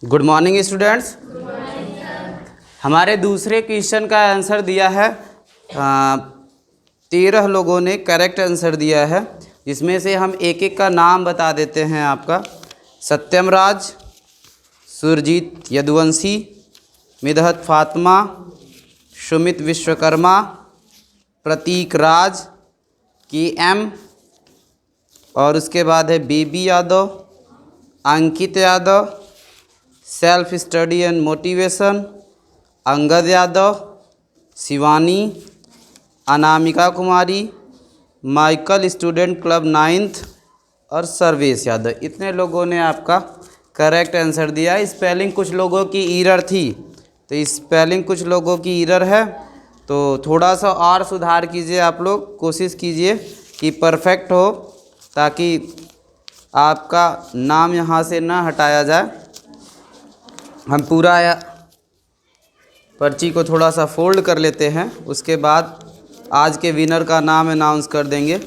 Good morning students. हमारे दूसरे question का आंसर दिया है 13 लोगों ने करेक्ट आंसर दिया है, जिसमें से हम एक एक का नाम बता देते हैं। आपका सत्यम राज, सुरजीत यदुवंशी, मिदहत फातिमा, सुमित विश्वकर्मा, प्रतीक राज, KM, और उसके बाद है baby Yadav, Ankit Yadav, self study and motivation, Angad Yadav, Shivani, Anamika Kumari, Michael student club 9th और सर्वेश यादव। इतने लोगों ने आपका करेक्ट आंसर दिया। स्पेलिंग कुछ लोगों की एरर थी, तो स्पेलिंग कुछ लोगों की एरर है, तो थोड़ा सा और सुधार कीजिए। आप लोग कोशिश कीजिए कि परफेक्ट हो, ताकि आपका नाम यहाँ से ना हटाया जाए। हम पूरा पर्ची को थोड़ा सा फोल्ड कर लेते हैं, उसके बाद आज के विनर का नाम अनाउंस कर देंगे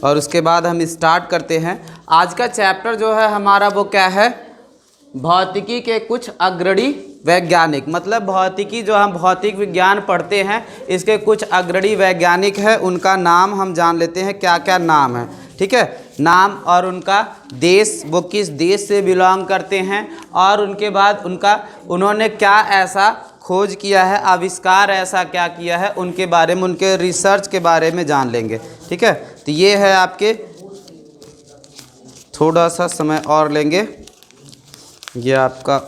और उसके बाद हम स्टार्ट करते हैं। आज का चैप्टर जो है हमारा वो क्या है, भौतिकी के कुछ अग्रणी वैज्ञानिक। मतलब भौतिकी जो हम भौतिक विज्ञान पढ़ते हैं, इसके कुछ अग्रणी वैज्ञानिक है, उनका नाम हम जान लेते हैं क्या क्या नाम है। ठीक है, नाम और उनका देश, वो किस देश से बिलोंग करते हैं, और उनके बाद उन्होंने क्या ऐसा खोज किया है, आविष्कार ऐसा क्या किया है, उनके बारे में, उनके रिसर्च के बारे में जान लेंगे। ठीक है, तो ये है आपके, थोड़ा सा समय और लेंगे। ये आपका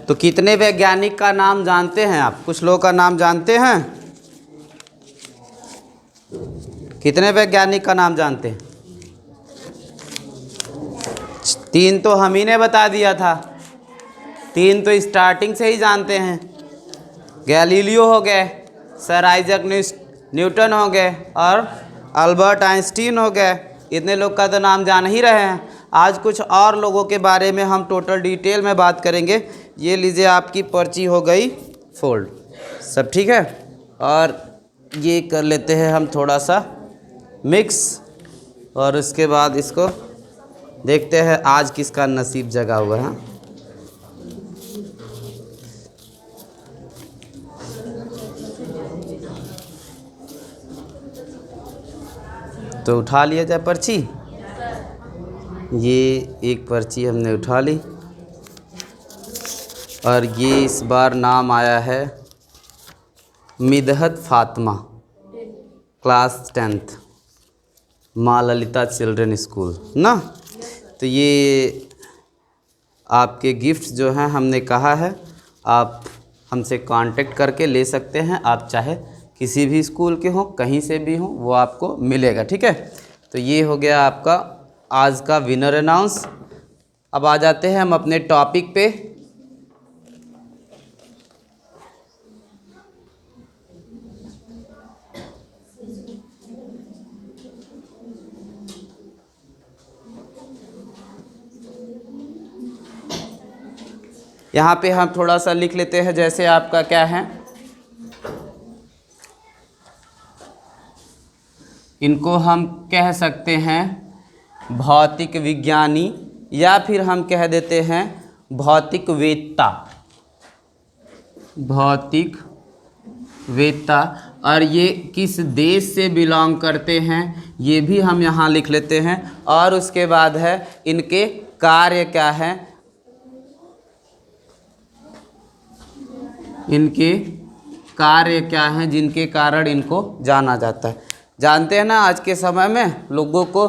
तो कितने वैज्ञानिक का नाम जानते हैं आप? कुछ लोगों का नाम जानते हैं? कितने वैज्ञानिक का नाम जानते हैं? 3 तो हम ही ने बता दिया था, 3 तो स्टार्टिंग से ही जानते हैं। गैलीलियो हो गए, सर आइजक न्यूटन हो गए, और अल्बर्ट आइंस्टीन हो गए। इतने लोग का तो नाम जान ही रहे हैं। आज कुछ और लोगों के बारे में हम टोटल डिटेल में बात करेंगे। ये लीजिए, आपकी पर्ची हो गई फोल्ड, सब ठीक है। और ये कर लेते हैं हम थोड़ा सा मिक्स, और उसके बाद इसको देखते हैं आज किसका नसीब जगा हुआ है। तो उठा लिया जाए पर्ची। ये एक पर्ची हमने उठा ली, और ये इस बार नाम आया है मिदहत फातिमा, क्लास 10th, माँ ललिता चिल्ड्रन स्कूल ना। तो ये आपके गिफ्ट जो हैं, हमने कहा है आप हमसे कांटेक्ट करके ले सकते हैं। आप चाहे किसी भी स्कूल के हों, कहीं से भी हों, वो आपको मिलेगा। ठीक है, तो ये हो गया आपका आज का विनर अनाउंस। अब आ जाते हैं हम अपने टॉपिक पे। यहाँ पे हम थोड़ा सा लिख लेते हैं, जैसे आपका क्या है, इनको हम कह सकते हैं भौतिक विज्ञानी, या फिर हम कह देते हैं भौतिक वेत्ता, भौतिक वेत्ता। और ये किस देश से बिलोंग करते हैं, ये भी हम यहाँ लिख लेते हैं। और उसके बाद है इनके कार्य क्या हैं, इनके कार्य क्या हैं जिनके कारण इनको जाना जाता है। जानते हैं ना, आज के समय में लोगों को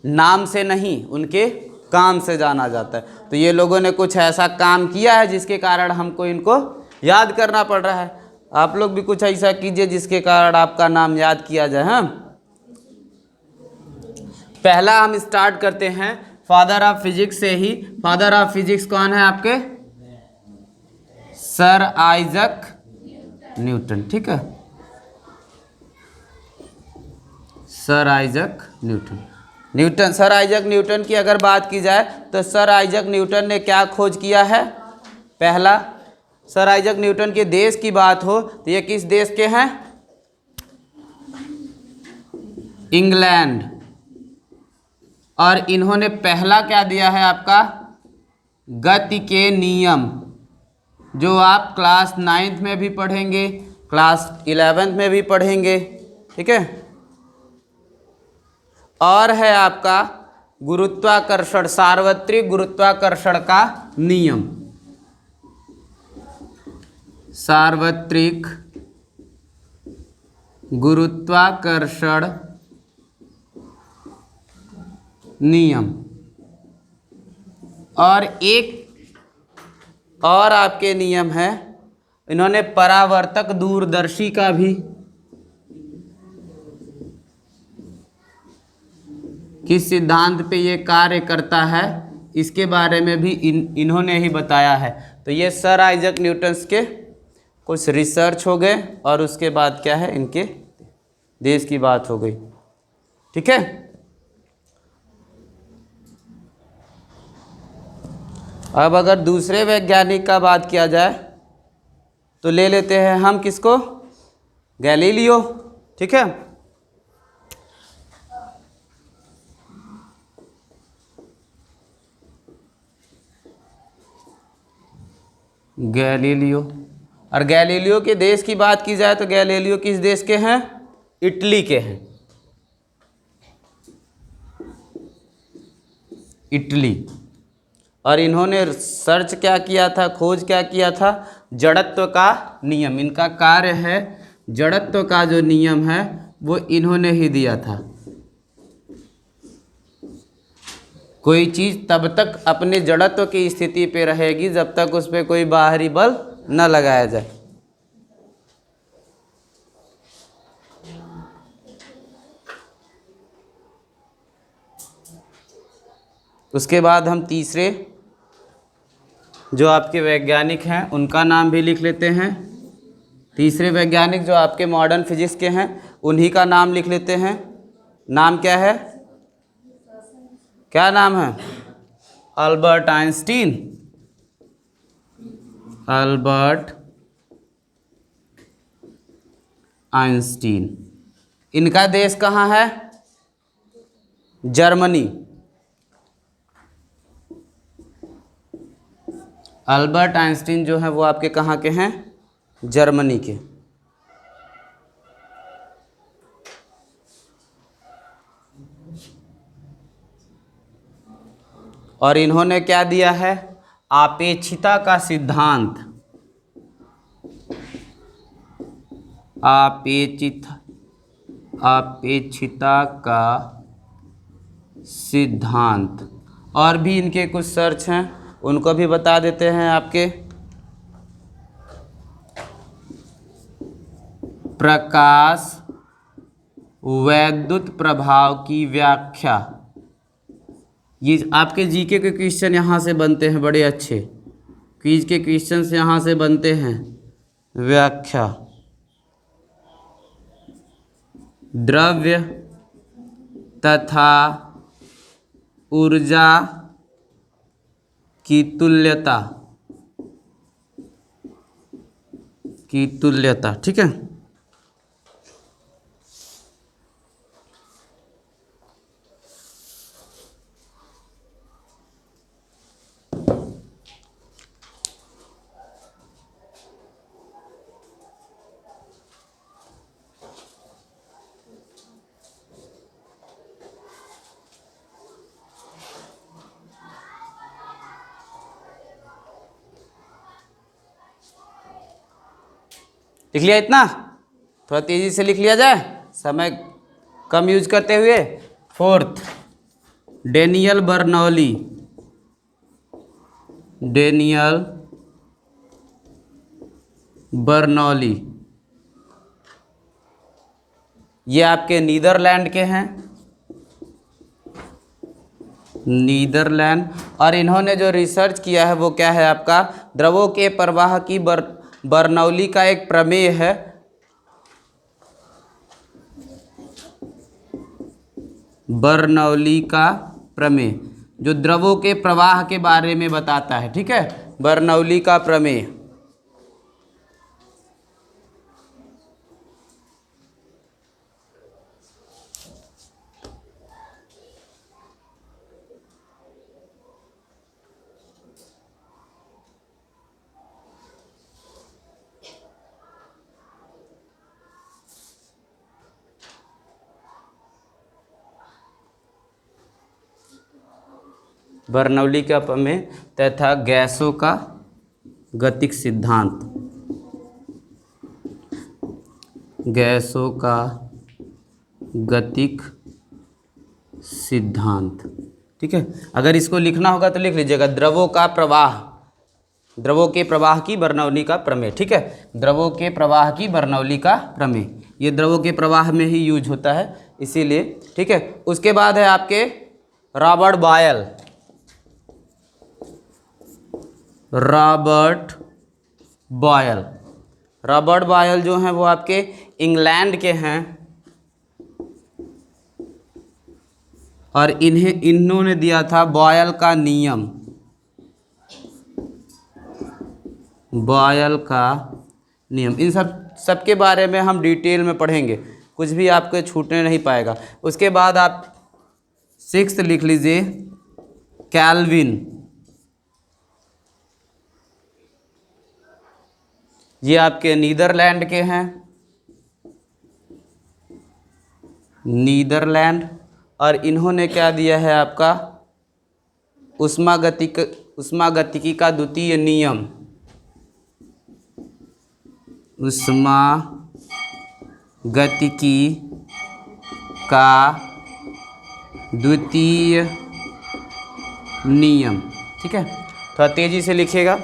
नाम से नहीं, उनके काम से जाना जाता है। तो ये लोगों ने कुछ ऐसा काम किया है जिसके कारण हमको इनको याद करना पड़ रहा है। आप लोग भी कुछ ऐसा कीजिए जिसके कारण आपका नाम याद किया जाए। हाँ, पहला हम स्टार्ट करते हैं फादर ऑफ फिजिक्स से ही। फादर ऑफ फिजिक्स कौन है आपके? Sir Isaac Newton. ठीक है, sir Isaac Newton. Sir Isaac Newton की अगर बात की जाए तो सर आइजक न्यूटन ने क्या खोज किया है? पहला, सर आइजक न्यूटन के देश की बात हो तो ये किस देश के हैं? इंग्लैंड। और इन्होंने पहला क्या दिया है आपका? गति के नियम, जो आप क्लास 9th में भी पढ़ेंगे, क्लास 11th में भी पढ़ेंगे, ठीक है। और है आपका गुरुत्वाकर्षण, सार्वत्रिक गुरुत्वाकर्षण का नियम, सार्वत्रिक गुरुत्वाकर्षण नियम। और एक और आपके नियम है, इन्होंने परावर्तक दूरदर्शी का भी, किस सिद्धांत पे ये कार्य करता है इसके बारे में भी इन्होंने ही बताया है। तो ये सर आइजक न्यूटन के कुछ रिसर्च हो गए और उसके बाद क्या है, इनके देश की बात हो गई, ठीक है। अब अगर दूसरे वैज्ञानिक का बात किया जाए तो ले लेते हैं हम किसको? गैलीलियो, ठीक है। गैलीलियो। और गैलीलियो के देश की बात की जाए तो गैलीलियो किस देश के हैं? इटली के हैं, इटली। और इन्होंने सर्च क्या किया था, खोज क्या किया था? जड़त्व का नियम। इनका कार्य है जड़त्व का जो नियम है वो इन्होंने ही दिया था। कोई चीज़ तब तक अपने जड़त्व की स्थिति पे रहेगी जब तक उस पर कोई बाहरी बल न लगाया जाए। उसके बाद हम तीसरे जो आपके वैज्ञानिक हैं उनका नाम भी लिख लेते हैं। तीसरे वैज्ञानिक जो आपके मॉडर्न फिजिक्स के हैं उन्हीं का नाम लिख लेते हैं। नाम क्या है? क्या नाम है? Albert Einstein. Albert Einstein. इनका देश कहाँ है? जर्मनी। अल्बर्ट आइंस्टीन जो है वो आपके कहाँ के हैं? जर्मनी के। और इन्होंने क्या दिया है? आपेक्षिकता का सिद्धांत। आपेक्षिकता का सिद्धांत। और भी इनके कुछ सर्च हैं, उनको भी बता देते हैं आपके। प्रकाश वैद्युत प्रभाव की व्याख्या। ये आपके जीके के क्वेश्चन यहाँ से बनते हैं, बड़े अच्छे क्विज के क्वेश्चंस यहाँ से बनते हैं। व्याख्या, द्रव्य तथा ऊर्जा की तुल्यता, ठीक है। लिख लिया? इतना थोड़ा तेजी से लिख लिया जाए, समय कम यूज करते हुए। Fourth, Daniel Bernoulli. Daniel Bernoulli, ये आपके नीदरलैंड के हैं, नीदरलैंड। और इन्होंने जो रिसर्च किया है वो क्या है आपका? द्रवों के प्रवाह की बर्नौली का एक प्रमेय है। बर्नौली का प्रमेय, जो द्रवों के प्रवाह के बारे में बताता है, ठीक है, बर्नौली का प्रमेय। बर्नौली का प्रमेय तथा गैसों का गतिक सिद्धांत, गैसों का गतिक सिद्धांत, ठीक है। अगर इसको लिखना होगा तो लिख लीजिएगा, द्रवों का प्रवाह, द्रवों के प्रवाह की बर्नौली का प्रमेय, ठीक है, द्रवों के प्रवाह की बर्नौली का प्रमेय, ये द्रवों के प्रवाह में ही यूज होता है इसीलिए, ठीक है। उसके बाद है आपके Robert Boyle, Robert Boyle. Robert Boyle जो हैं वो आपके इंग्लैंड के हैं और इन्होंने दिया था बॉयल का नियम, बॉयल का नियम। इन सबके बारे में हम डिटेल में पढ़ेंगे, कुछ भी आपको छूटने नहीं पाएगा। उसके बाद आप 6 लिख लीजिए, कैल्विन, ये आपके नीदरलैंड के हैं, नीदरलैंड, और इन्होंने क्या दिया है आपका उष्मागतिकी का द्वितीय नियम, उष्मागतिकी का द्वितीय नियम, ठीक है। थोड़ा तेजी से लिखिएगा।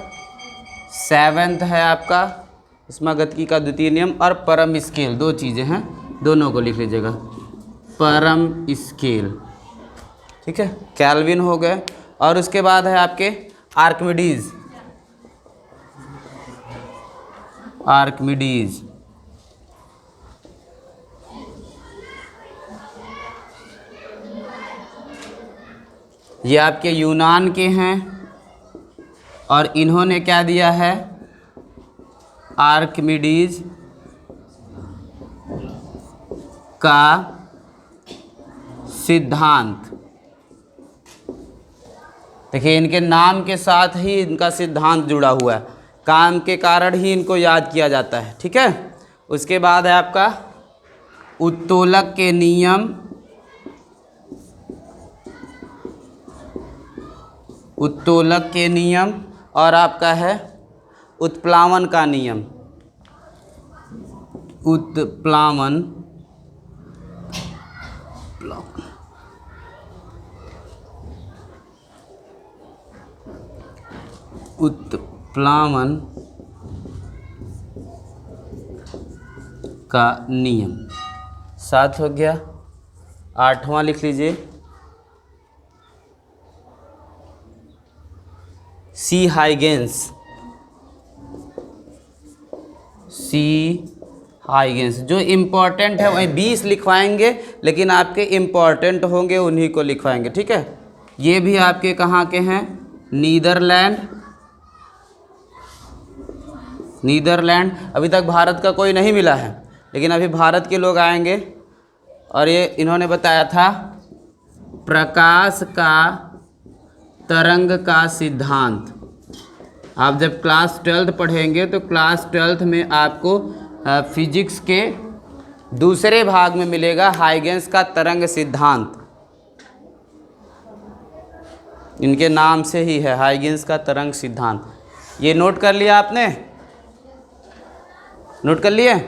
7th है आपका उष्मागतिकी का द्वितीय नियम और परम स्केल, दो चीज़ें हैं, दोनों को लिख लीजिएगा, परम स्केल, ठीक है। कैल्विन हो गए और उसके बाद है आपके आर्किमिडीज, आर्किमिडीज, ये आपके यूनान के हैं और इन्होंने क्या दिया है, आर्किमिडीज का सिद्धांत। देखिए इनके नाम के साथ ही इनका सिद्धांत जुड़ा हुआ है, काम के कारण ही इनको याद किया जाता है, ठीक है। उसके बाद है आपका उत्तोलक के नियम, उत्तोलक के नियम, और आपका है उत्प्लावन का नियम, उत्प्लावन, उत्प्लावन का नियम। 7 हो गया। 8वां लिख लीजिए, सी हाइगेंस, सी हाइगेंस। जो इम्पोर्टेंट है वही 20 लिखवाएंगे, लेकिन आपके इम्पोर्टेंट होंगे उन्हीं को लिखवाएंगे, ठीक है। ये भी आपके कहाँ के हैं, नीदरलैंड, नीदरलैंड। अभी तक भारत का कोई नहीं मिला है, लेकिन अभी भारत के लोग आएंगे। और ये इन्होंने बताया था प्रकाश का तरंग का सिद्धांत। आप जब क्लास 12th पढ़ेंगे तो क्लास 12th में आपको फिजिक्स के दूसरे भाग में मिलेगा हाइगेंस का तरंग सिद्धांत। इनके नाम से ही है, हाइगेंस का तरंग सिद्धांत। ये नोट कर लिया आपने, नोट कर लिए।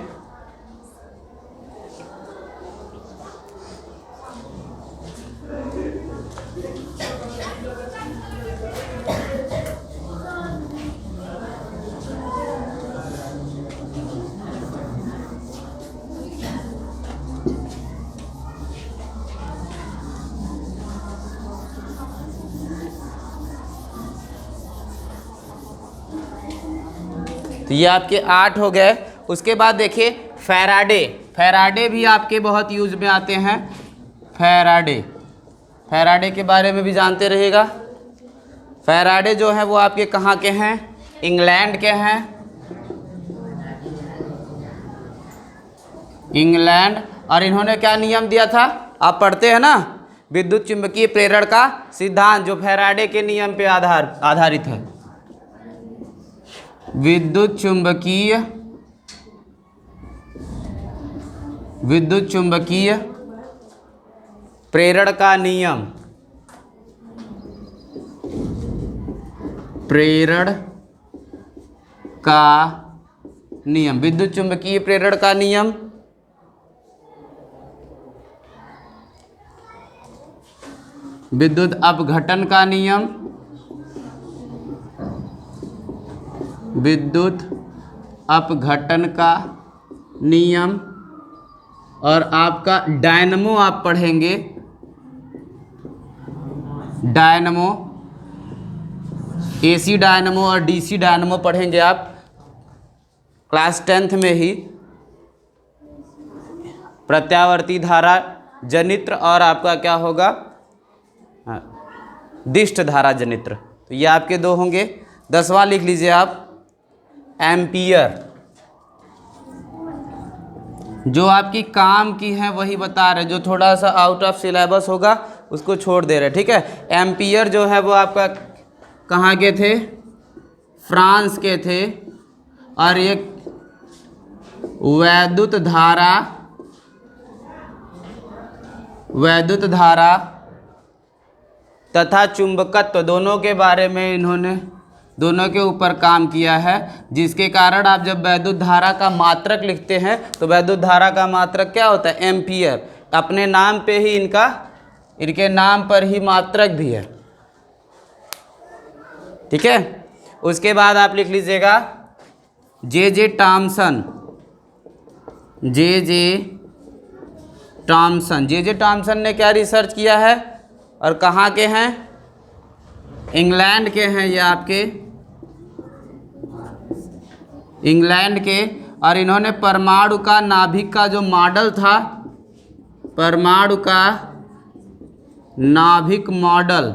तो ये आपके 8 हो गए। उसके बाद देखिए फैराडे, फैराडे भी आपके बहुत यूज में आते हैं। फैराडे। फैराडे के बारे में भी जानते रहिएगा। फैराडे जो है वो आपके कहाँ के हैं? इंग्लैंड के हैं, इंग्लैंड। और इन्होंने क्या नियम दिया था? आप पढ़ते हैं ना, विद्युत चुंबकीय प्रेरण का सिद्धांत, जो फैराडे के नियम पे आधारित है। विद्युत चुंबकीय प्रेरण का नियम, प्रेरण का नियम, विद्युत चुंबकीय प्रेरण का नियम, विद्युत अपघटन का नियम, विद्युत अपघटन का नियम, और आपका डायनमो आप पढ़ेंगे, डायनमो, एसी डायनमो और डीसी डायनमो पढ़ेंगे आप क्लास 10th में ही। प्रत्यावर्ती धारा जनित्र और आपका क्या होगा? दिष्ट धारा जनित्र। तो ये आपके दो होंगे। 10वां लिख लीजिए आप, एम्पियर। जो आपकी काम की है वही बता रहे, जो थोड़ा सा आउट ऑफ सिलेबस होगा उसको छोड़ दे रहे, ठीक है। एम्पियर जो है वो आपका कहाँ के थे? फ्रांस के थे। और एक वैद्युत धारा तथा चुंबकत्व दोनों के बारे में इन्होंने दोनों के ऊपर काम किया है, जिसके कारण आप जब वैद्युत धारा का मात्रक लिखते हैं तो वैद्युत धारा का मात्रक क्या होता है? एम्पियर। अपने नाम पे ही इनके नाम पर ही मात्रक भी है, ठीक है। उसके बाद आप लिख लीजिएगा जे टॉमसन। जे टॉमसन ने क्या रिसर्च किया है और कहाँ के हैं? इंग्लैंड के हैं ये आपके, इंग्लैंड के। और इन्होंने परमाणु का नाभिक का जो मॉडल था, परमाणु का नाभिक मॉडल,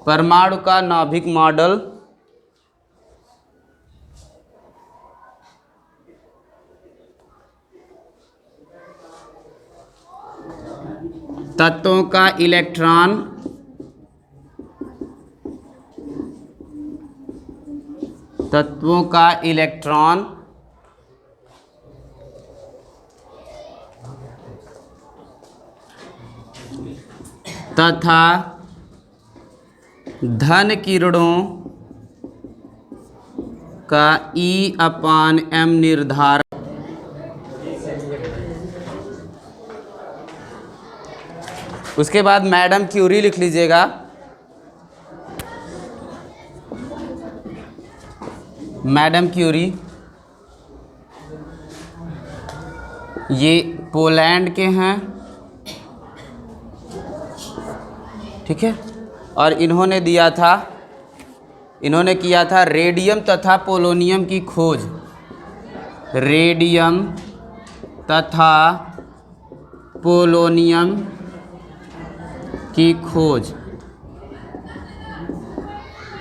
परमाणु का नाभिक मॉडल तत्वों का इलेक्ट्रॉन तथा धन किरणों का E/m निर्धारण। उसके बाद मैडम क्यूरी लिख लीजिएगा। मैडम क्यूरी ये पोलैंड के हैं, ठीक है। और इन्होंने किया था रेडियम तथा पोलोनियम की खोज, रेडियम तथा पोलोनियम की खोज।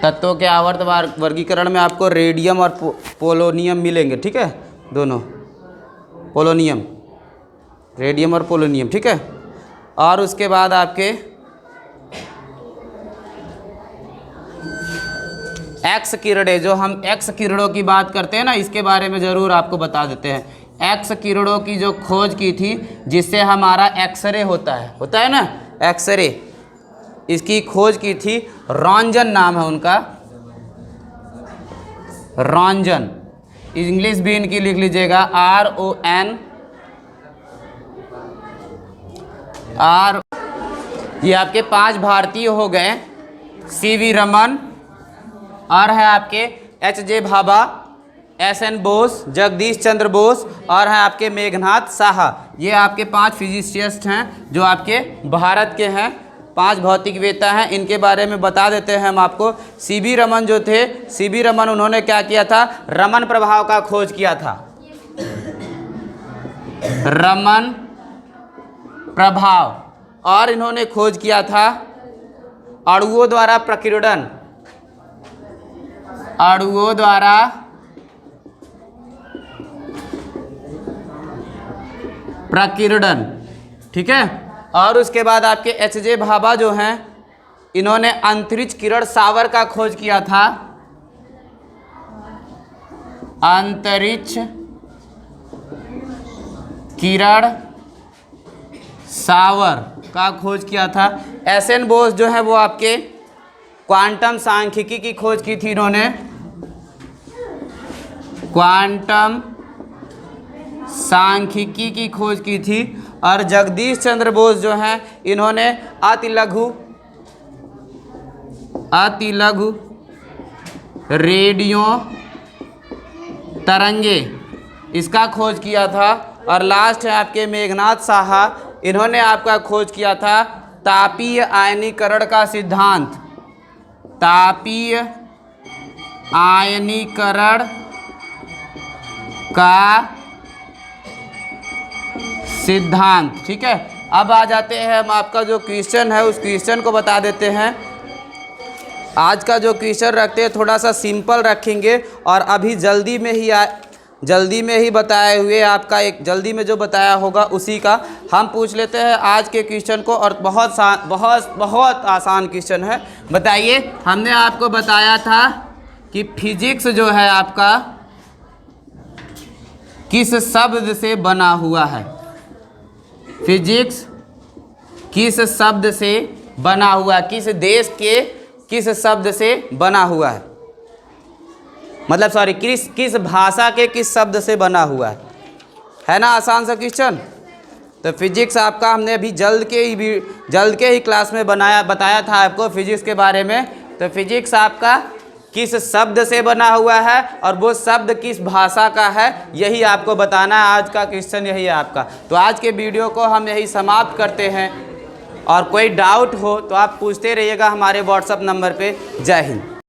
तत्वों के आवर्त वर्गीकरण में आपको रेडियम और पोलोनियम मिलेंगे, ठीक है। दोनों पोलोनियम, रेडियम और पोलोनियम, ठीक है। और उसके बाद आपके एक्स किरणें, जो हम एक्स किरणों की बात करते हैं ना, इसके बारे में ज़रूर आपको बता देते हैं। एक्स किरणों की जो खोज की थी, जिससे हमारा एक्सरे होता है ना, एक्सरे, इसकी खोज की थी। रॉन्जन नाम है उनका, रॉन्जन। इंग्लिश भी इनकी लिख लीजिएगा, RON। ये आपके 5 भारतीय हो गए। CV रमन, और है आपके HJ भाभा, SN बोस, जगदीश चंद्र बोस, और हैं आपके मेघनाथ साहा। ये आपके 5 फिजिसिस्ट हैं जो आपके भारत के हैं, 5 भौतिकवेत्ता हैं। इनके बारे में बता देते हैं हम आपको। CB रमन जो थे, CB रमन उन्होंने क्या किया था? रमन प्रभाव का खोज किया था। रमन प्रभाव। और इन्होंने खोज किया था अणुओं द्वारा प्रकीर्णन, अणुओं द्वारा प्रकीर्णन, ठीक है। और उसके बाद आपके एच.जे. भाभा जो हैं, इन्होंने अंतरिक्ष किरण सावर का खोज किया था, अंतरिक्ष किरण सावर का खोज किया था। एस.एन. बोस जो है वो आपके क्वांटम सांख्यिकी की खोज की थी इन्होंने, क्वांटम सांख्यिकी की खोज की थी। और जगदीश चंद्र बोस जो हैं, इन्होंने अति लघु रेडियो तरंगे इसका खोज किया था। और लास्ट है आपके मेघनाथ साहा, इन्होंने आपका खोज किया था तापीय आयनीकरण का सिद्धांत, तापीय आयनीकरण का सिद्धांत, ठीक है। अब आ जाते हैं हम, आपका जो क्वेश्चन है उस क्वेश्चन को बता देते हैं। आज का जो क्वेश्चन रखते हैं थोड़ा सा सिंपल रखेंगे, और अभी जल्दी में ही बताए हुए आपका एक जल्दी में जो बताया होगा उसी का हम पूछ लेते हैं आज के क्वेश्चन को। और बहुत आसान क्वेश्चन है। बताइए, हमने आपको बताया था कि फिजिक्स जो है आपका किस शब्द से बना हुआ है, फिजिक्स किस शब्द से बना हुआ है, किस देश के किस शब्द से बना हुआ है, मतलब सॉरी किस भाषा के किस शब्द से बना हुआ है ना। आसान सा क्वेश्चन। तो फिजिक्स आपका हमने अभी जल्द के ही क्लास में बताया था आपको फिजिक्स के बारे में। तो फिजिक्स आपका किस शब्द से बना हुआ है और वो शब्द किस भाषा का है, यही आपको बताना है। आज का क्वेश्चन यही है आपका। तो आज के वीडियो को हम यही समाप्त करते हैं, और कोई डाउट हो तो आप पूछते रहिएगा हमारे व्हाट्सएप नंबर पे। जय हिंद।